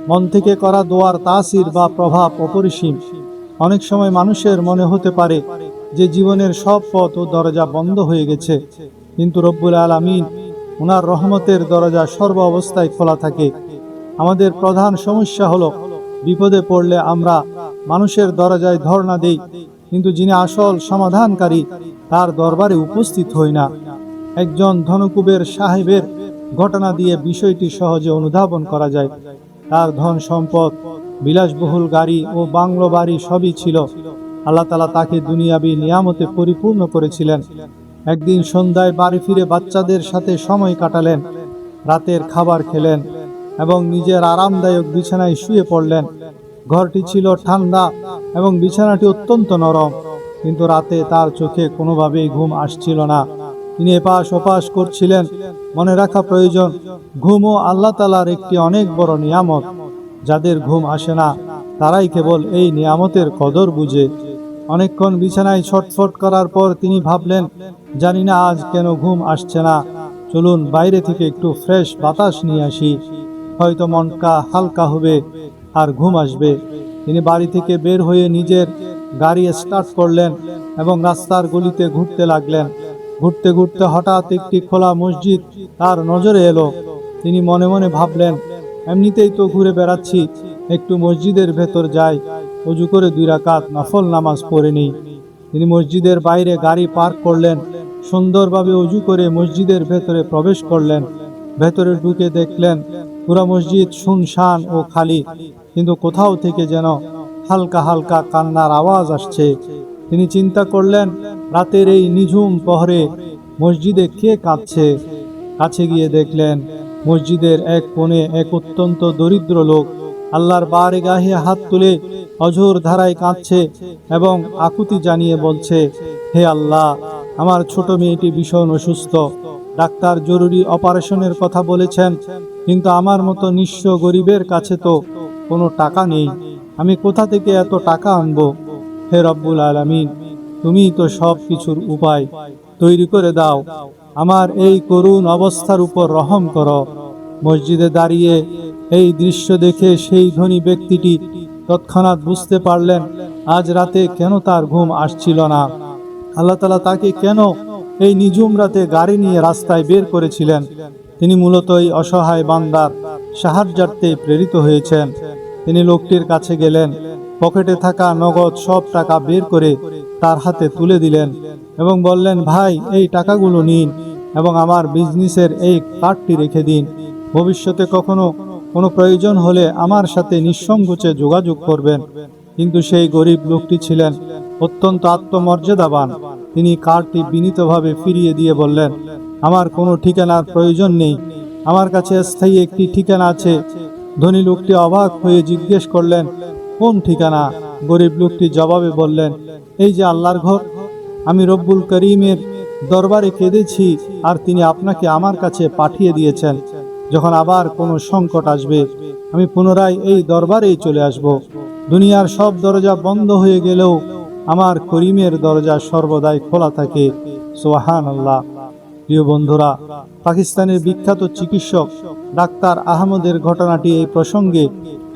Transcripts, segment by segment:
মন থেকে করা দোয়ার তাসির বা প্রভাব অপরিসীম। অনেক সময় মানুষের মনে হতে পারে যে জীবনের সব পথ ও দরজা বন্ধ হয়ে গেছে, কিন্তু রব্বুল আলামিন ওনার রহমতের দরজা সর্ব অবস্থায় খোলা থাকে। আমাদের প্রধান সমস্যা হলো বিপদে পড়লে আমরা মানুষের দরজায় ধর্ণা দেই, কিন্তু যিনি আসল সমাধানকারী তার দরবারে উপস্থিত হই না। একজন ধনকুবের সাহেবের ঘটনা দিয়ে বিষয়টি সহজে অনুধাবন করা যায়। তার ধন সম্পদ, বিলাসবহুল গাড়ি ও বাংলো বাড়ি সবই ছিল। আল্লাহ তাআলা তাকে দুনিয়াবি নিয়ামতে পরিপূর্ণ করেছিলেন। একদিন সন্ধ্যায় বাড়ি ফিরে বাচ্চাদের সাথে সময় কাটালেন, রাতের খাবার খেলেন এবং নিজের আরামদায়ক বিছানায় শুয়ে পড়লেন। ঘরটি ছিল ঠান্ডা এবং বিছানাটি অত্যন্ত নরম, কিন্তু রাতে তার চোখে কোনোভাবেই ঘুম আসছিল না। তিনি এপাশ ওপাশ করছিলেন। মনে রাখা প্রয়োজন, ঘুমও আল্লাহ তাআলার একটি অনেক বড় নিয়ামত। যাদের ঘুম আসে না তারাই কেবল এই নিয়ামতের কদর বুঝে। অনেকক্ষণ বিছানায় ছটফট করার পর তিনি ভাবলেন, জানি না আজ কেন ঘুম আসছে না, চলুন বাইরে থেকে একটু ফ্রেশ বাতাস নিয়ে আসি, হয়তো মনটা হালকা হবে আর ঘুম আসবে। তিনি বাড়ি থেকে বের হয়ে নিজের গাড়ি স্টার্ট করলেন এবং রাস্তার গলিতে ঘুরতে লাগলেন। ঘুরতে ঘুরতে হঠাৎ একটি খোলা মসজিদ তার নজরে এলো। তিনি মনে মনে ভাবলেন, এমনিতেই তো ঘুরে বেড়াচ্ছি, একটু মসজিদের ভেতর যাই, ওযু করে 2 রাকাত নফল নামাজ পড়ে নিই। তিনি মসজিদের বাইরে গাড়ি পার্ক করলেন, সুন্দরভাবে ওযু করে মসজিদের ভেতরে প্রবেশ করলেন। ভেতরে ঢুকে দেখলেন পুরো মসজিদ শুনশান ও খালি, কিন্তু কোথাও থেকে যেন হালকা হালকা কান্নার আওয়াজ আসছে। তিনি চিন্তা করলেন, রাতের এই নিঝুম প্রহরে মসজিদে কে কাঁদছে। কাছে গিয়ে দেখলেন মসজিদের এক কোণে এক অত্যন্ত দরিদ্র লোক আল্লাহর বারগাহে হাত তুলে অঝোর ধারায় কাঁদছে এবং আকুতি জানিয়ে বলছে, হে আল্লাহ, আমার ছোট মেয়েটি ভীষণ অসুস্থ, ডাক্তার জরুরি অপারেশনের কথা বলেছেন, কিন্তু আমার মতো নিঃস্ব গরিবের কাছে তো কোনো টাকা নেই, আমি কোথা থেকে এত টাকা আনবো? হে রব্বুল আলামিন, তুমিই তো সব কিছুর উপায় তৈরি করে দাও, আমার এই করুণ অবস্থার উপর রহম করো। মসজিদে দাঁড়িয়ে এই দৃশ্য দেখে সেই ধনী ব্যক্তিটি তৎক্ষণাৎ বুঝতে পারলেন আজ রাতে কেন তার ঘুম আসছিল না। আল্লাহ তাআলা তাকে কেন এই নিঝুম রাতে গাড়ি নিয়ে রাস্তায় বের করেছিলেন। তিনি মূলত এই অসহায় বান্দার সাহায্যার্থে প্রেরিত হয়েছেন। তিনি লোকটির কাছে গেলেন, পকেটে থাকা নগদ সব টাকা বের করে তার হাতে তুলে দিলেন এবং বললেন, ভাই, এই টাকাগুলো নিন এবং আমার বিজনেসের এই কার্ডটি রেখে দিন। ভবিষ্যতে কখনো কোনো প্রয়োজন হলে আমার সাথে নিঃসংকোচে যোগাযোগ করবেন। কিন্তু সেই গরিব লোকটি ছিলেন অত্যন্ত আত্মমর্যাদাবান। তিনি কার্ডটি বিনীতভাবে ফিরিয়ে দিয়ে বললেন, আমার কোনো ঠিকানার প্রয়োজন নেই, আমার কাছে স্থায়ী একটি ঠিকানা আছে। ধনী লোকটি অবাক হয়ে জিজ্ঞেস করলেন, কোন ঠিকানা? গরিব লোকটি জবাবে বললেন, এই যে আল্লাহর ঘর। আমি রব্বুল করিমের দরবারে কেঁদেছি আর তিনি আপনাকে আমার কাছে পাঠিয়ে দিয়েছেন। যখন আবার কোনো সংকট আসবে আমি পুনরায় এই দরবারেই চলে আসব। দুনিয়ার সব দরজা বন্ধ হয়ে গেলেও আমার করিমের দরজা সর্বদাই খোলা থাকে। সুবহানাল্লাহ। প্রিয় বন্ধুরা, পাকিস্তানের বিখ্যাত চিকিৎসক ডাক্তার আহমদের ঘটনাটি এই প্রসঙ্গে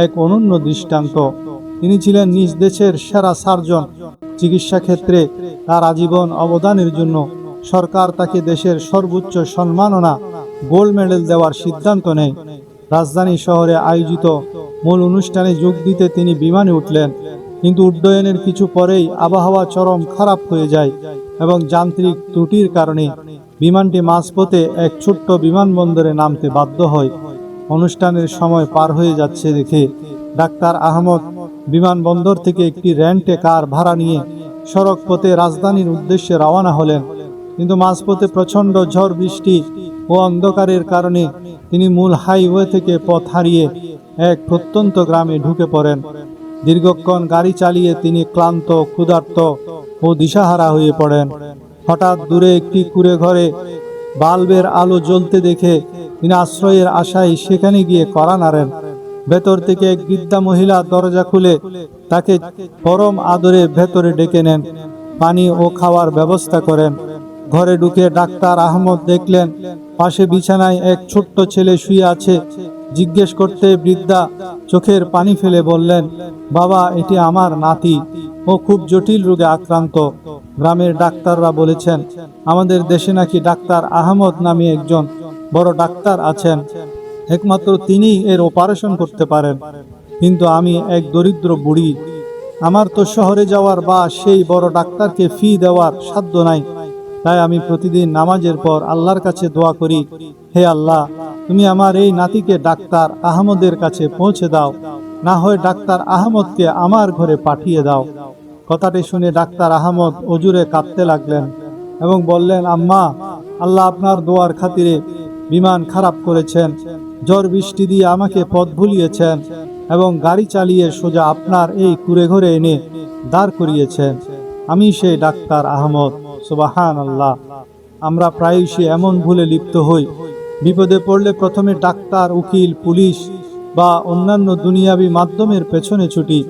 এক অনন্য দৃষ্টান্ত। তিনি ছিলেন নিজ দেশের সেরা সার্জন। চিকিৎসা ক্ষেত্রে তার আজীবন অবদানের জন্য সরকার তাকে দেশের সর্বোচ্চ সম্মাননা গোল্ড মেডেল দেওয়ার সিদ্ধান্ত নেয়। রাজধানী শহরে আয়োজিত মূল অনুষ্ঠানে যোগ দিতে তিনি বিমানে উঠলেন, কিন্তু উড্ডয়নের কিছু পরেই আবহাওয়া চরম খারাপ হয়ে যায় এবং যান্ত্রিক ত্রুটির কারণে বিমানটি মাঝপথে এক ছোট্ট বিমানবন্দরে নামতে বাধ্য হয়। অনুষ্ঠানের সময় পার হয়ে যাচ্ছে দেখে ডাক্তার আহমদ বিমানবন্দর থেকে একটি রেন্টে কার ভাড়া নিয়ে সড়ক পথে রাজধানীর উদ্দেশ্যে রওনা হলেন। কিন্তু মাঝপথে প্রচণ্ড ঝড় বৃষ্টি ও অন্ধকারের কারণে তিনি মূল হাইওয়ে থেকে পথ হারিয়ে এক প্রত্যন্ত গ্রামে ঢুকে পড়েন। দীর্ঘক্ষণ গাড়ি চালিয়ে তিনি ক্লান্ত, ক্ষুধার্ত ও দিশাহারা হয়ে পড়েন। হঠাৎ দূরে একটি কুঁড়ে ঘরে বাল্বের আলো জ্বলতে দেখে তিনি আশ্রয়ের আশায় সেখানে গিয়ে কড়া নাড়েন। ভেতর থেকে এক বৃদ্ধা মহিলা দরজা খুলে তাকে পরম আদরে ভেতরে ডেকে নেন, পানি ও খাওয়ার ব্যবস্থা করেন। ঘরে ঢুকে ডাক্তার আহমদ দেখলেন পাশে বিছানায় এক ছোট্ট ছেলে শুয়ে আছে জিজ্ঞেস করতে বৃদ্ধা চোখের পানি ফেলে বললেন, বাবা, এটি আমার নাতি, ও খুব জটিল রোগে আক্রান্ত। গ্রামের ডাক্তাররা বলেছেন আমাদের দেশে নাকি ডাক্তার আহমদ নামে একজন বড় ডাক্তার আছেন, একমাত্র তিনিই এর অপারেশন করতে পারেন। কিন্তু আমি এক দরিদ্র বুড়ি, আমার তো শহরে যাওয়ার বা সেই বড় ডাক্তারকে ফি দেওয়ার সাধ্য নাই। তাই আমি প্রতিদিন নামাজের পর আল্লাহর কাছে দোয়া করি, হে আল্লাহ, তুমি আমার এই নাতিকে ডাক্তার আহমদের কাছে পৌঁছে দাও, না হয় ডাক্তার আহমদকে আমার ঘরে পাঠিয়ে দাও। কথাটি শুনে ডাক্তার আহমদ অজুরে কাঁদতে লাগলেন এবং বললেন, আম্মা, আল্লাহ আপনার দোয়ার খাতিরে বিমান খারাপ করেছেন, ঝড় বৃষ্টি দিয়ে আমাকে পথ ভুলিয়েছেন এবং গাড়ি চালিয়ে সোজা আপনার এই কুঁড়ে ঘরে এনে দাঁড় করিয়েছেন। আমি সেই ডাক্তার আহমদ। সুবহানাল্লাহ। আমরা প্রায়শই এমন ভুলে লিপ্ত হই, বিপদে পড়লে প্রথমে ডাক্তার, উকিল, পুলিশ বা অন্যান্য দুনিয়াবী মাধ্যমের পেছনে ছুটি।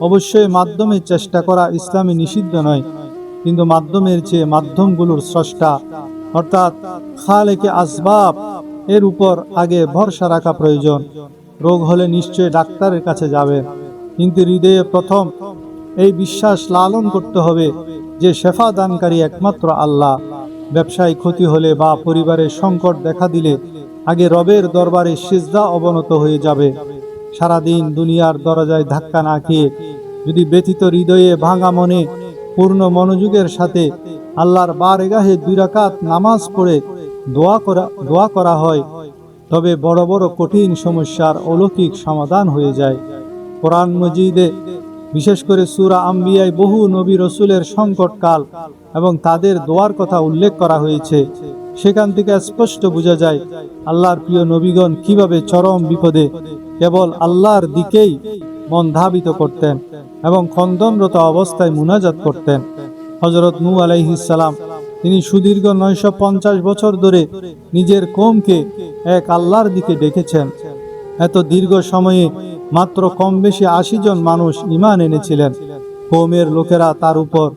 অবশ্যই মাধ্যমে চেষ্টা করা ইসলামে নিষিদ্ধ নয়, কিন্তু মাধ্যমের চেয়ে মাধ্যমগুলোর স্রষ্টা অর্থাৎ খালেকে আসবাব এর উপর আগে ভরসা রাখা প্রয়োজন। রোগ হলে নিশ্চয় ডাক্তারের কাছে যাবেন, কিন্তু হৃদয়ে প্রথম এই বিশ্বাস লালন করতে হবে যে শেফা দানকারী একমাত্র আল্লাহ। ব্যবসায় ক্ষতি হলে বা পরিবারের সংকট দেখা দিলে আগে রবের দরবারে সিজদা অবনত হয়ে যাবে। সারাদিন দুনিয়ার দরজায় ধাক্কা না খেয়ে যদি ব্যথিত হৃদয়ে ভাঙা মনে পূর্ণ মনোযোগের সাথে আল্লাহর বারগাহে 2 রাকাত নামাজ পড়ে দোয়া করা হয়, তবে বড় বড় কঠিন সমস্যার অলৌকিক সমাধান হয়ে যায়। কোরআন মজিদে বিশেষ করে সূরা আম্বিয়ায় বহু নবী রসুলের সংকটকাল এবং তাদের দোয়ার কথা উল্লেখ করা হয়েছে। সেখান থেকে স্পষ্ট বোঝা যায় আল্লাহর প্রিয় নবীগণ কিভাবে চরম বিপদে কেবল আল্লাহর দিকেই মন ধাবিত করতেন এবং খন্দনরত অবস্থায় মুনাজাত করতেন। হযরত নূহ আলাইহিস সালাম, তিনি সুদীর্ঘ 950 বছর ধরে নিজের কওমকে এক আল্লাহর দিকে ডেকেছেন। এত দীর্ঘ সময়ে মাত্র কম বেশি 80 জন মানুষ ঈমান এনেছিলেন। কওমের লোকেরা তার উপর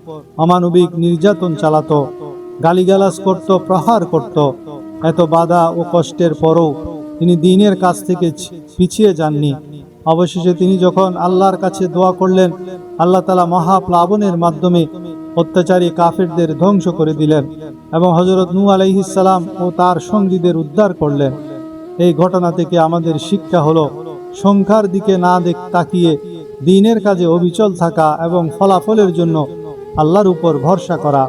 অমানবিক নির্যাতন চালাতো, গালিগালাজ করত, প্রহার করত। এত বাধা ও কষ্টের পরও তিনি দ্বীনের কাছ থেকে পিছিয়ে যাননি। অবশেষে তিনি যখন আল্লাহর কাছে দোয়া করলেন, আল্লাহ তাআলা মহাপ্লাবনের মাধ্যমে অত্যাচারী কাফেরদের ধ্বংস করে দিলেন এবং হযরত নূহ আলাইহিস সালাম ও তার সঙ্গীদের উদ্ধার করলেন। এই ঘটনা থেকে আমাদের শিক্ষা হলো সংখ্যার দিকে না তাকিয়ে দ্বীনের কাজে অবিচল থাকা এবং ফলাফলের জন্য আল্লাহর উপর ভরসা করা।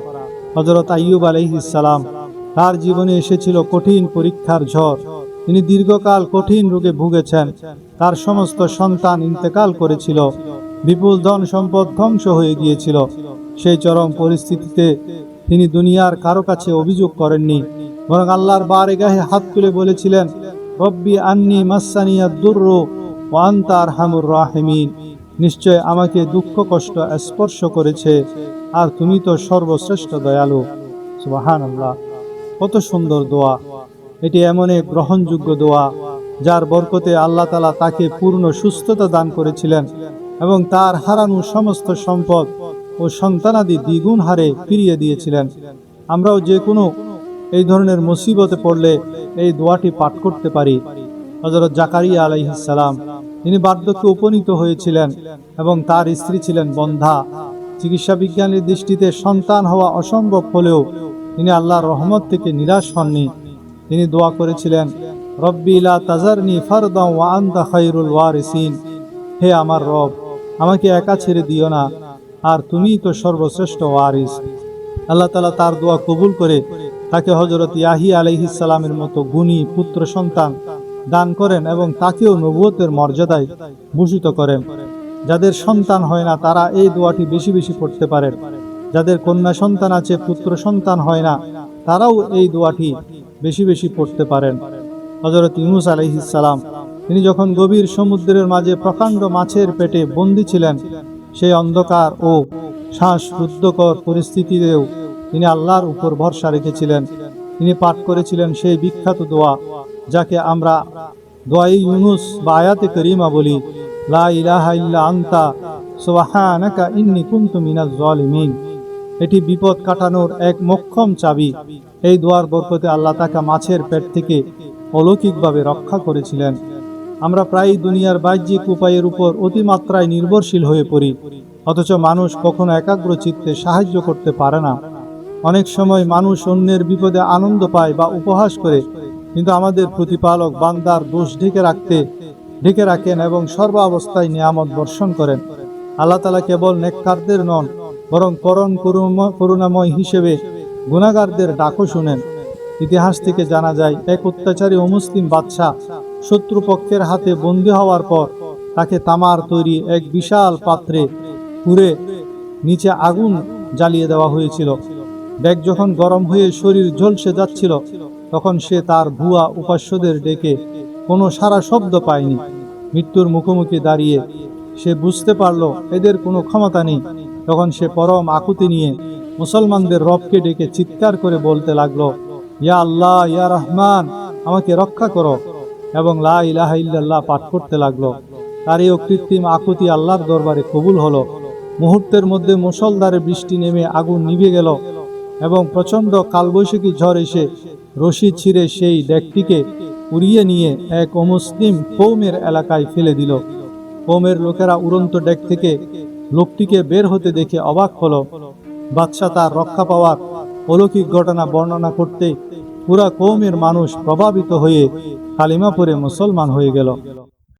হযরত আইয়ুব আলাইহিস সালাম, তার জীবনে এসেছিল কঠিন পরীক্ষার ঝড়। তিনি দীর্ঘকাল কঠিন রোগে ভুগেছেন, তার সমস্ত সন্তান ইন্তেকাল করেছিল, বিপুল ধন সম্পদ ধ্বংস হয়ে গিয়েছিল। সেই চরম পরিস্থিতিতে তিনি দুনিয়ার কারো কাছে অভিযোগ করেননি, বরং আল্লাহর বারগাহে হাত তুলে বলেছিলেন, রব্বি আন্নি মাসানিয়াদ দুররু ওয়া আনতা আরহামুর রাহিমিন। নিশ্চয় আমাকে দুঃখ কষ্ট স্পর্শ করেছে, আর তুমি তো সর্বশ্রেষ্ঠ দয়ালু। সুবহানাল্লাহ। কত সুন্দর দোয়া! এটি এমন এক গ্রহণযোগ্য দোয়া যার বরকতে আল্লাহ তাআলা তাকে পূর্ণ সুস্থতা দান করেছিলেন এবং তার হারানো সমস্ত সম্পদ ও সন্তানাদি দ্বিগুণ হারে ফিরিয়ে দিয়েছিলেন। আমরাও যে কোনো এই ধরনের মুসিবতে পড়লে এই দোয়াটি পাঠ করতে পারি। হযরত জাকারিয়া আলাইহিস সালাম, তিনি বার্ধক্যে উপনীত হয়েছিলেন এবং তার স্ত্রী ছিলেন বন্ধ্যা। চিকিৎসা বিজ্ঞানের দৃষ্টিতে সন্তান হওয়া অসম্ভব হলেও তিনি আল্লাহর রহমত থেকে নিরাশ হননি। তিনি দোয়া করেছিলেন, রব্বি লা তাজারনি ফারদান ওয়া আনতা খায়রুল ওয়ারিসিন। হে আমার রব, আমাকে একা ছেড়ে দিও না, আর তুমিই তো সর্বশ্রেষ্ঠ ওয়ারিস। আল্লাহ তাআলা তার দোয়া কবুল করে তাকে হযরত ইয়াহিয়া আলাইহিস সালামের মতো গুণী পুত্র সন্তান দান করেন এবং তাকেও নবুয়তের মর্যাদায় ভূষিত করেন। যাদের সন্তান হয় না তারা এই দোয়াটি বেশি বেশি পড়তে পারেন। যাদের কন্যা সন্তান আছে, পুত্র সন্তান হয় না, তারাও এই দোয়াটি বেশি বেশি পড়তে পারেন। হযরত ইউনূস আলাইহিস সালাম, তিনি যখন গভীর সমুদ্রের মাঝে প্রকাণ্ড মাছের পেটে বন্দী ছিলেন, সেই অন্ধকার ও শ্বাসরুদ্ধকর পরিস্থিতিতেও তিনি আল্লাহর উপর ভরসা রেখেছিলেন। তিনি পাঠ করেছিলেন সেই বিখ্যাত দোয়া যাকে আমরা দোয়ায়ে ইউনূস বা আয়াতে করিমা বলি, লা ইলাহা ইল্লা আনতা সুবহানাকা ইন্নী কুনতু মিনাজ জালিমিন। এটি বিপদ কাটানোর এক মোক্ষম চাবি। এই দোয়ার বরকতে আল্লাহ তাকে মাছের পেট থেকে অলৌকিকভাবে রক্ষা করেছিলেন। আমরা প্রায়ই দুনিয়ার বাহ্যিক উপায়ের উপর অতিমাত্রায় নির্ভরশীল হয়ে পড়ি, অথচ মানুষ কখনো একাগ্র চিত্তে সাহায্য করতে পারে না। অনেক সময় মানুষ অন্যের বিপদে আনন্দ পায় বা উপহাস করে, কিন্তু আমাদের প্রতিপালক বান্দার দোষ ঢেকে রাখেন এবং সর্বাবস্থায় নিয়ামত বর্ষণ করেন। আল্লাহ তাআলা কেবল নেককারদের নন, বরং পরম করুণাময় হিসেবে গুনাহগারদের ডাকও শুনেন। ইতিহাস থেকে জানা যায়, এক অত্যাচারী অমুসলিম বাদশাহ শত্রুপক্ষের হাতে বন্দী হওয়ার পর তাকে তামার তৈরি এক বিশাল পাত্রে পুরে নিচে আগুন জ্বালিয়ে দেওয়া হয়েছিল। ডেক যখন গরম হয়ে শরীর ঝলসে যাচ্ছিল, তখন সে তার ভুয়া উপাস্যদের ডেকে কোনো সারা শব্দ পায়নি। মৃত্যুর মুখোমুখি দাঁড়িয়ে সে বুঝতে পারল এদের কোনো ক্ষমতা নেই। তখন সে পরম আকুতি নিয়ে মুসলমানদের রবকে ডেকে চিৎকার করে বলতে লাগলো, ইয়া আল্লাহ, ইয়া রহমান, আমাকে রক্ষা করো, এবং লা ইলাহা ইল্লাল্লাহ পাঠ করতে লাগলো। তার এই অকৃত্রিম আকুতি আল্লাহর দরবারে কবুল হলো। মুহূর্তের মধ্যে মুষলধারে বৃষ্টি নেমে আগুন নিভে গেল এবং প্রচণ্ড কালবৈশাখী ঝড় এসে রশি ছিঁড়ে সেই ডেকটিকে উড়িয়ে নিয়ে এক অমুসলিম কওমের এলাকায় ফেলে দিল। কওমের লোকেরা উড়ন্ত ডেক থেকে লোকটিকে বের হতে দেখে অবাক হলো। বাদশাহ তার রক্ষা পাওয়ার অলৌকিক ঘটনা বর্ণনা করতে পুরা কওমের মানুষ প্রভাবিত হয়ে কালিমা পড়ে মুসলমান হয়ে গেল।